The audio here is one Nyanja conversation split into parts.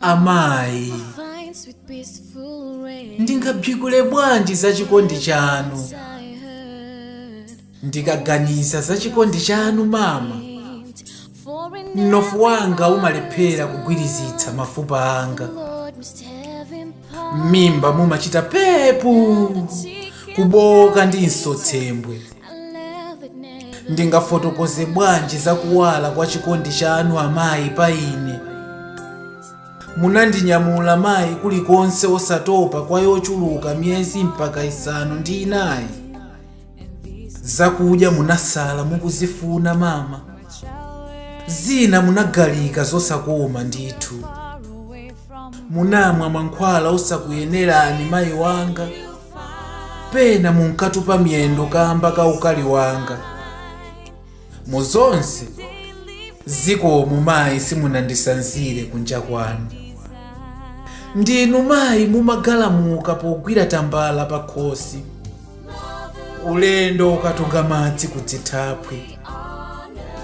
Amayi, ndingaphikule bwanji za chikondi chanu? Ndikaganiza za chikondi chanu mama, mnofu wanga umalephera kugwirizitsa mafupa anga. M'mimba mumachita pepu, kuboka ndi nsotsembwe. Ndingafotokoze bwanji za kuwala kwa chikondi chanu amayi pa ine. Munandinyamula mayi kulikonse osatopa kwa yochuluka miyezi mpaka 5 zakudya munasala mukuzifuna mama, zina munagalika zosakoma ndithu. Munamwa mankhwala osakuyenerani mayi wanga, pena munkatupa miyendo kamba ka ukali wanga. Muzonse zikomo mayi simunandisanzire kunja kwanu. Ndinu mayi mumagalamuka pogwira tambala pa khosi, ulendo ukatunga madzi kudzithapwe.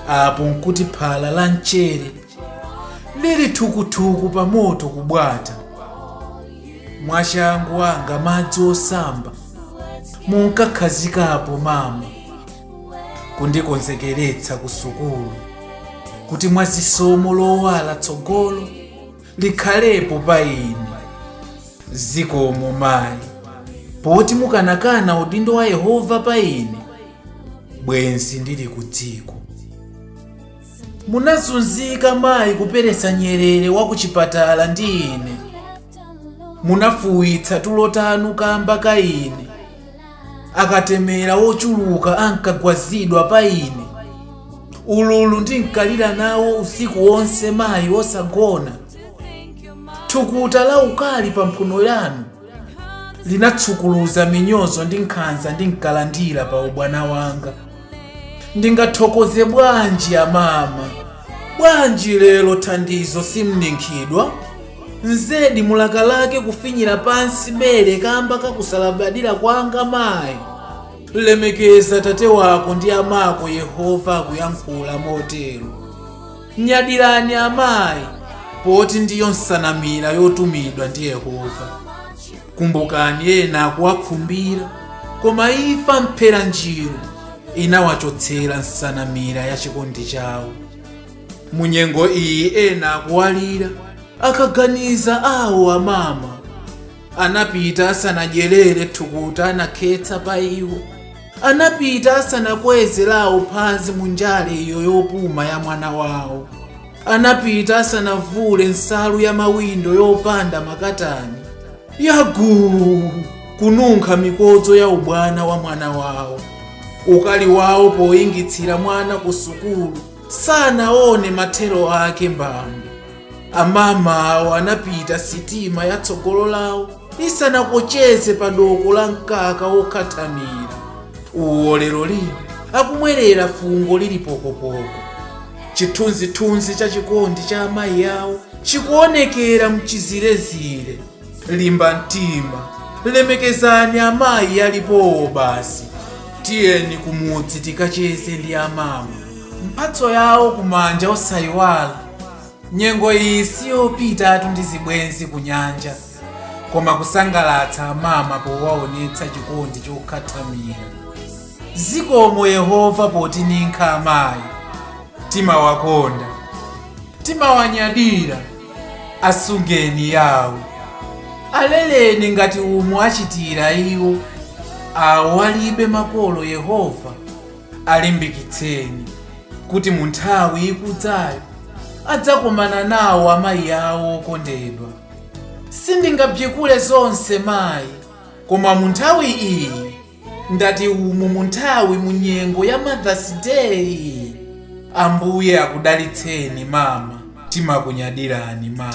Apo nkuti phala la mchere lili thukutuku pa moto kubwata. Mwashangu wanga madzi osamba munkakhazikapo mama, kundikonzekeretsa ku sukulu kuti mwazisomo lowala tsogolo likhalepo pa ine. Zikomo mayi, poti mukanakana udindo wa Yehova pa ine, bwenzi ndili ku dziko. Munazunzika mayi kuperesa Nyerere wa kuchipatala ndi ine. Munafuwitsa tulo tanu kamba ka ine. Akatemera wochuluka ankagwazidwa pa ine. Ululu ndinkalira nawo usiku wonse mayi osagona. Thukuta la ukali pa mphuno yanu linatsukuluza minyozo ndi nkhanza ndinkalandira pa ubwana wanga. Ndingathokoze bwanji ya mama, bwanji lero thandizo simninkhidwa. Nzedi mulakalake kufinyira pansi bere kamba kakusalabadira kwanga mayi. Lemekeza tate wako ndi amako Yehova akuyankhula motero. Nyadirani amayi, poti ndiyo nsanamira yotumidwa ndi Yehova. Kumbukani ena akuwakhumbira, koma ifa mphera njiru inawachotsera nsanamira ya chikondi chawo. Munyengo iyi ena akuwalira, akaganiza awo amama anapita asanadyerere thukuta anakhetsa pa iwo. Anapita asanakweze lawo phazi munjale iyo yopuma ya mwana wawo. Anapita asanavule nsalu ya mawindo yopanda makatani. Yagu kununkha mikodzo ya ubwana wa mwana wawo. Ukali wawo poyingitsira mwana ku sukulu sanaone mathero ake mbambo. Amama awo anapita sitima ya tsogolo lawo isanakocheze pa doko la mkaka wokhathamira. Uwo lero lino akumwerera fungo lili pokopoko. Chithunzithunzi cha chikondi cha amayi yawo chikuonekera mchizirezire. Limba mtima, lemekezani amayi alipowo basi. Tiyeni kumudzi tikacheze ndi amama, mphatso yawo kumanja osayiwala. Nyengo iyi siyopita atu ndi zibwenzi kunyanja, koma kusangalatsa amama powaonetsa chikondi chokhathamira. Zikomo Yehova poti ninkha amayi. Timawakonda, timawanyadira, asungeni yawo. Aleleni ngati umo achitira iwo. Awo alibe makolo Yehova alimbikitseni kuti mu nthawi ikudzayo adzakomana nawo amayi awo okondedwa. Sindingabzikule zonse mayi, koma mu nthawi iyi ndati umu mu nthawi mu nyengo ya Mother's Day. Ambuye akudalitseni mama, timakunyadirani mama.